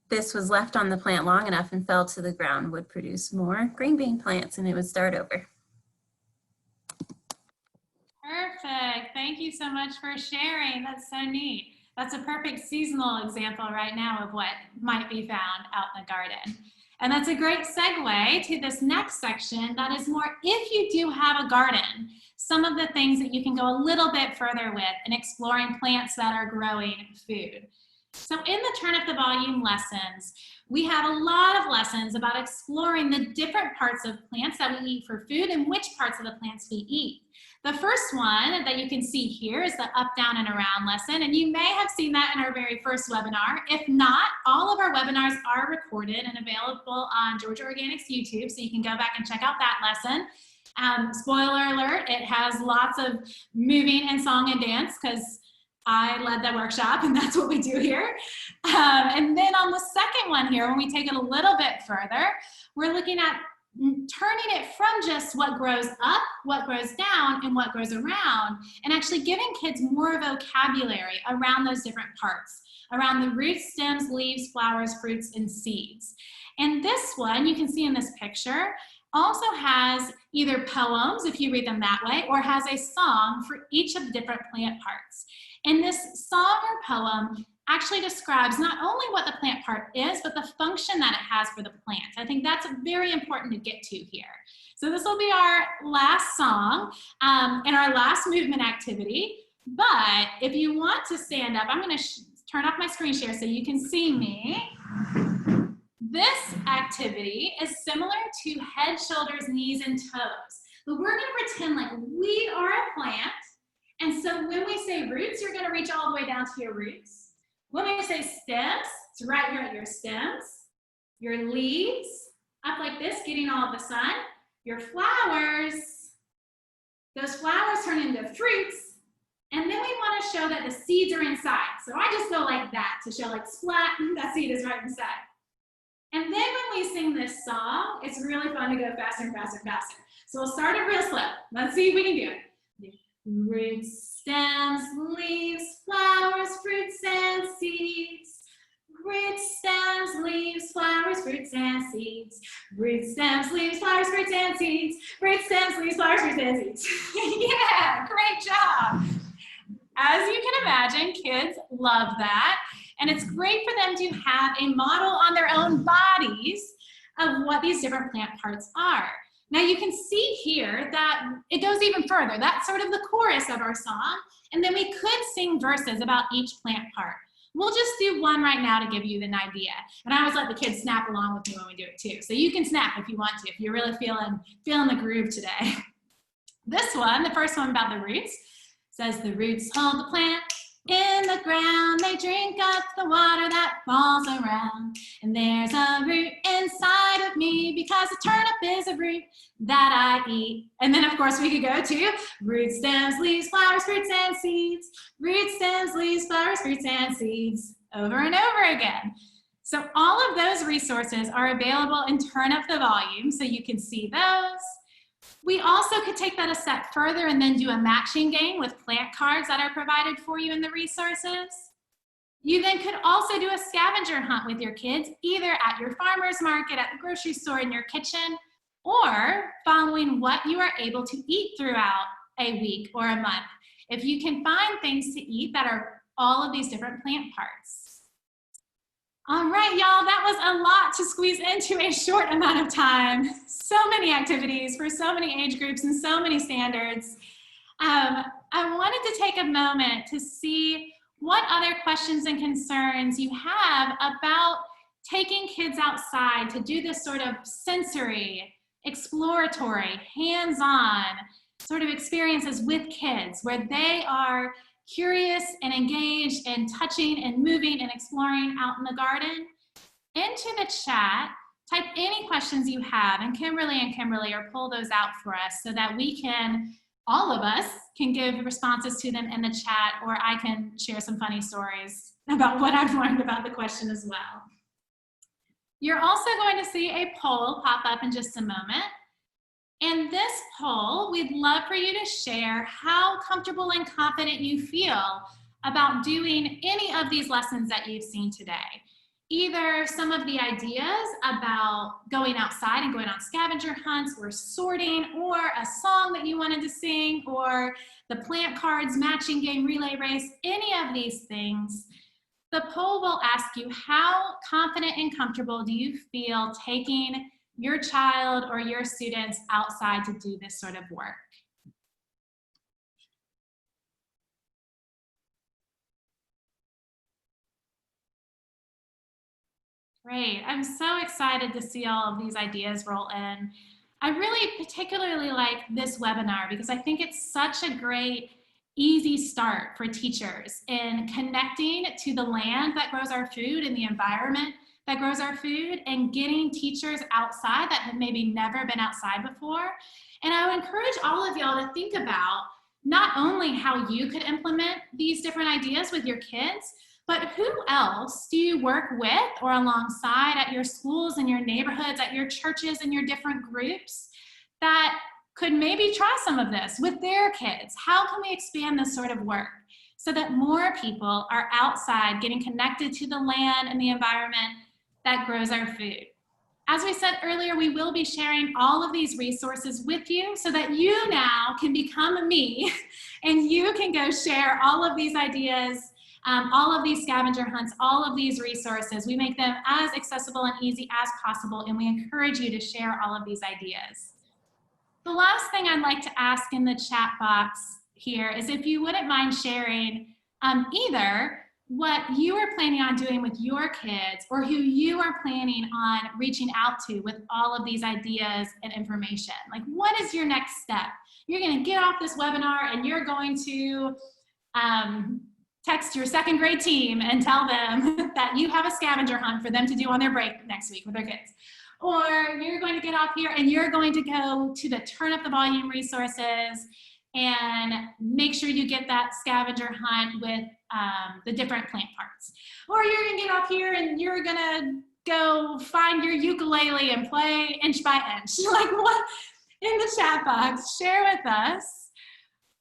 this was left on the plant long enough and fell to the ground, would produce more green bean plants and it would start over. Perfect. Thank you so much for sharing. That's so neat. That's a perfect seasonal example right now of what might be found out in the garden. And that's a great segue to this next section that is more, if you do have a garden, some of the things that you can go a little bit further with in exploring plants that are growing food. So in the Turnip the Volume lessons, we have a lot of lessons about exploring the different parts of plants that we eat for food and which parts of the plants we eat. The first one that you can see here is the up, down, and around lesson, and you may have seen that in our very first webinar. If not, all of our webinars are recorded and available on Georgia Organics YouTube, so you can go back and check out that lesson. Spoiler alert, it has lots of moving and song and dance because I led that workshop and that's what we do here. And then on the second one here, when we take it a little bit further, we're looking at turning it from just what grows up, what grows down, and what grows around, and actually giving kids more vocabulary around those different parts, around the roots, stems, leaves, flowers, fruits, and seeds. And this one, you can see in this picture, also has either poems, if you read them that way, or has a song for each of the different plant parts. And this song or poem actually describes not only what the plant part is, but the function that it has for the plant. I think that's very important to get to here. So this will be our last song and our last movement activity. But if you want to stand up, I'm going to turn off my screen share so you can see me. This activity is similar to head, shoulders, knees, and toes. But we're going to pretend like we are a plant. And so when we say roots, you're going to reach all the way down to your roots. When we say stems, it's right here at your stems. Your leaves, up like this, getting all of the sun. Your flowers, those flowers turn into fruits. And then we want to show that the seeds are inside. So I just go like that to show like splat, that seed is right inside. And then when we sing this song, it's really fun to go faster and faster and faster. So we'll start it real slow. Let's see if we can do it. Roots, stems, leaves, flowers, fruits, and seeds. Roots, stems, leaves, flowers, fruits, and seeds. Roots, stems, leaves, flowers, fruits, and seeds. Roots, stems, leaves, flowers, fruits, and seeds. Yeah, great job. As you can imagine, kids love that. And it's great for them to have a model on their own bodies of what these different plant parts are. Now you can see here that it goes even further. That's sort of the chorus of our song. And then we could sing verses about each plant part. We'll just do one right now to give you an idea. And I always let the kids snap along with me when we do it too. So you can snap if you want to, if you're really feeling the groove today. This one, the first one about the roots, says the roots hold the plant in the ground. They drink up the water that falls around. And there's a root inside of me because a turnip is a root that I eat. And then of course we could go to root, stems, leaves, flowers, fruits, and seeds. Root, stems, leaves, flowers, fruits, and seeds. Over and over again. So all of those resources are available in Turnip the Volume, so you can see those. We also could take that a step further and then do a matching game with plant cards that are provided for you in the resources. You then could also do a scavenger hunt with your kids, either at your farmer's market, at the grocery store, in your kitchen, or following what you are able to eat throughout a week or a month. If you can find things to eat that are all of these different plant parts. All right, y'all, that was a lot to squeeze into a short amount of time. So many activities for so many age groups and so many standards. I wanted to take a moment to see what other questions and concerns you have about taking kids outside to do this sort of sensory, exploratory, hands-on sort of experiences with kids where they are curious and engaged and touching and moving and exploring out in the garden. Into the chat, type any questions you have, and Kimberly will pull those out for us so that we can, all of us can give responses to them in the chat, or I can share some funny stories about what I've learned about the question as well. You're also going to see a poll pop up in just a moment. In this poll, we'd love for you to share how comfortable and confident you feel about doing any of these lessons that you've seen today. Either some of the ideas about going outside and going on scavenger hunts, or sorting, or a song that you wanted to sing, or the plant cards matching game relay race, any of these things. The poll will ask you, how confident and comfortable do you feel taking your child or your students outside to do this sort of work? Great, I'm so excited to see all of these ideas roll in. I really particularly like this webinar because I think it's such a great, easy start for teachers in connecting to the land that grows our food and the environment that grows our food, and getting teachers outside that have maybe never been outside before. And I would encourage all of y'all to think about not only how you could implement these different ideas with your kids, but who else do you work with or alongside at your schools and your neighborhoods, at your churches and your different groups that could maybe try some of this with their kids? How can we expand this sort of work so that more people are outside getting connected to the land and the environment that grows our food? As we said earlier, we will be sharing all of these resources with you so that you now can become me and you can go share all of these ideas, all of these scavenger hunts, all of these resources. We make them as accessible and easy as possible, and we encourage you to share all of these ideas. The last thing I'd like to ask in the chat box here is if you wouldn't mind sharing either what you are planning on doing with your kids, or who you are planning on reaching out to with all of these ideas and information. Like, what is your next step? You're going to get off this webinar and you're going to text your second grade team and tell them that you have a scavenger hunt for them to do on their break next week with their kids. Or you're going to get off here and you're going to go to the Turnip the Volume resources and make sure you get that scavenger hunt with the different plant parts. Or you're gonna get off here and you're gonna go find your ukulele and play inch by inch. Like, what, in the chat box, share with us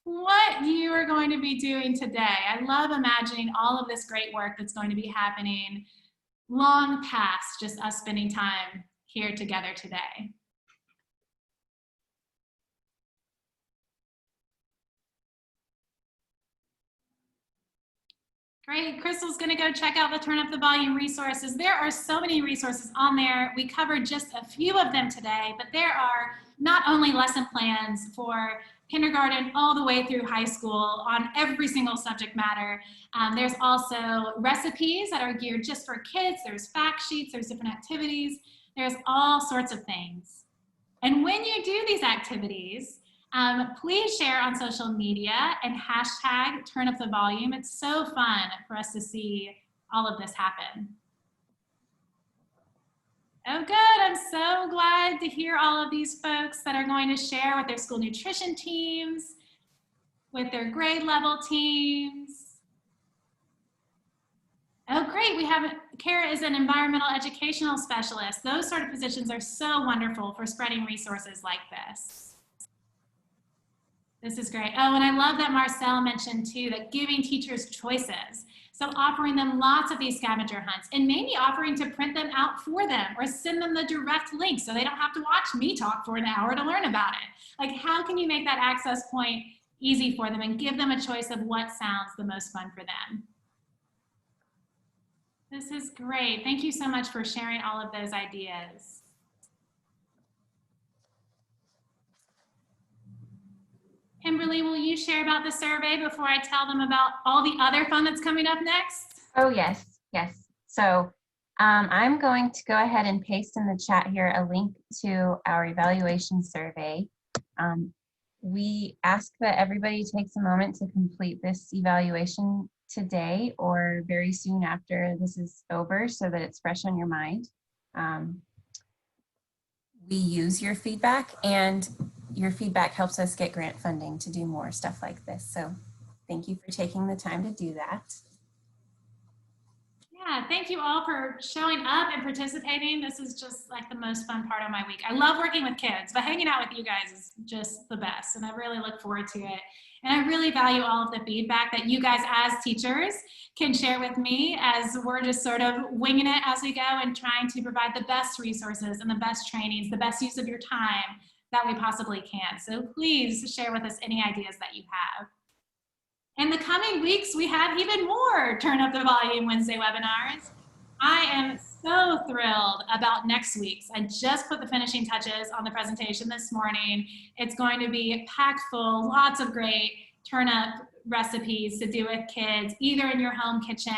what you are going to be doing today. I love imagining all of this great work that's going to be happening long past just us spending time here together today. Great, Crystal's gonna go check out the Turnip the Volume resources. There are so many resources on there. We covered just a few of them today, but there are not only lesson plans for kindergarten all the way through high school on every single subject matter. There's also recipes that are geared just for kids. There's fact sheets, there's different activities. There's all sorts of things. And when you do these activities, please share on social media and hashtag Turnip the Volume. It's so fun for us to see all of this happen. Oh, good. I'm so glad to hear all of these folks that are going to share with their school nutrition teams, with their grade level teams. Oh, great. We have, Kara is an environmental educational specialist. Those sort of positions are so wonderful for spreading resources like this. This is great. Oh, and I love that Marcel mentioned too, that giving teachers choices. So offering them lots of these scavenger hunts, and maybe offering to print them out for them or send them the direct link so they don't have to watch me talk for an hour to learn about it. Like, how can you make that access point easy for them and give them a choice of what sounds the most fun for them? This is great. Thank you so much for sharing all of those ideas. Kimberly, will you share about the survey before I tell them about all the other fun that's coming up next? Oh, yes, yes. So I'm going to go ahead and paste in the chat here a link to our evaluation survey. We ask that everybody takes a moment to complete this evaluation today or very soon after this is over so that it's fresh on your mind. We use your feedback, and your feedback helps us get grant funding to do more stuff like this. So thank you for taking the time to do that. Yeah, thank you all for showing up and participating. This is just like the most fun part of my week. I love working with kids, but hanging out with you guys is just the best, and I really look forward to it. And I really value all of the feedback that you guys as teachers can share with me as we're just sort of winging it as we go and trying to provide the best resources and the best trainings, the best use of your time that we possibly can. So please share with us any ideas that you have. In the coming weeks, we have even more Turn Up the Volume Wednesday webinars. I am so thrilled about next week's. I just put the finishing touches on the presentation this morning. It's going to be packed full, lots of great turnip recipes to do with kids, either in your home kitchen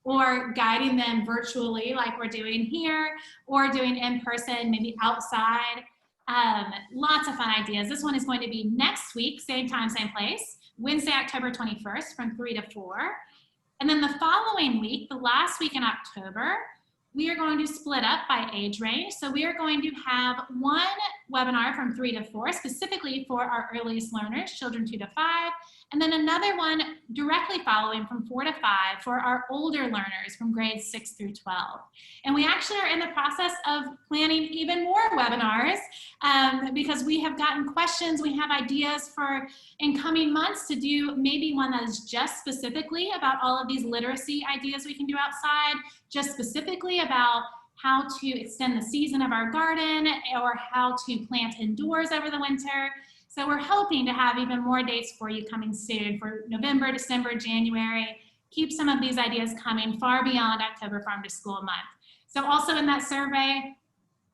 or guiding them virtually like we're doing here, or doing in person, maybe outside. Lots of fun ideas. This one is going to be next week, same time, same place, Wednesday, October 21st from 3 to 4. And then the following week, the last week in October, we are going to split up by age range. So we are going to have one webinar from 3 to 4, specifically for our earliest learners, children 2 to 5, and then another one directly following from 4 to 5 for our older learners from grades 6 through 12. And we actually are in the process of planning even more webinars because we have gotten questions, we have ideas for in coming months to do maybe one that is just specifically about all of these literacy ideas we can do outside, just specifically about how to extend the season of our garden or how to plant indoors over the winter. So we're hoping to have even more dates for you coming soon for November, December, January. Keep some of these ideas coming far beyond October Farm to School month. So also in that survey,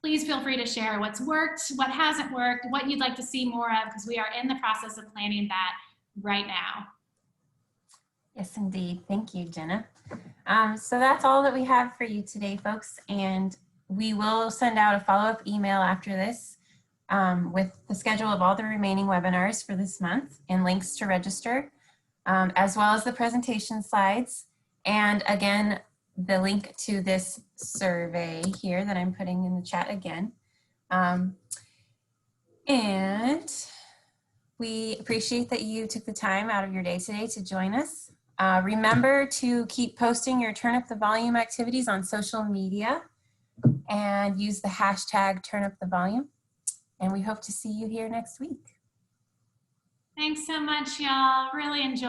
please feel free to share what's worked, what hasn't worked, what you'd like to see more of, because we are in the process of planning that right now. Yes, indeed. Thank you, Jenna. So that's all that we have for you today, folks. And we will send out a follow-up email after this with the schedule of all the remaining webinars for this month and links to register, as well as the presentation slides. And again, the link to this survey here that I'm putting in the chat again. And we appreciate that you took the time out of your day today to join us. Remember to keep posting your Turn Up the Volume activities on social media and use the hashtag #TurnUpTheVolume. And we hope to see you here next week. Thanks so much, y'all. Really enjoy.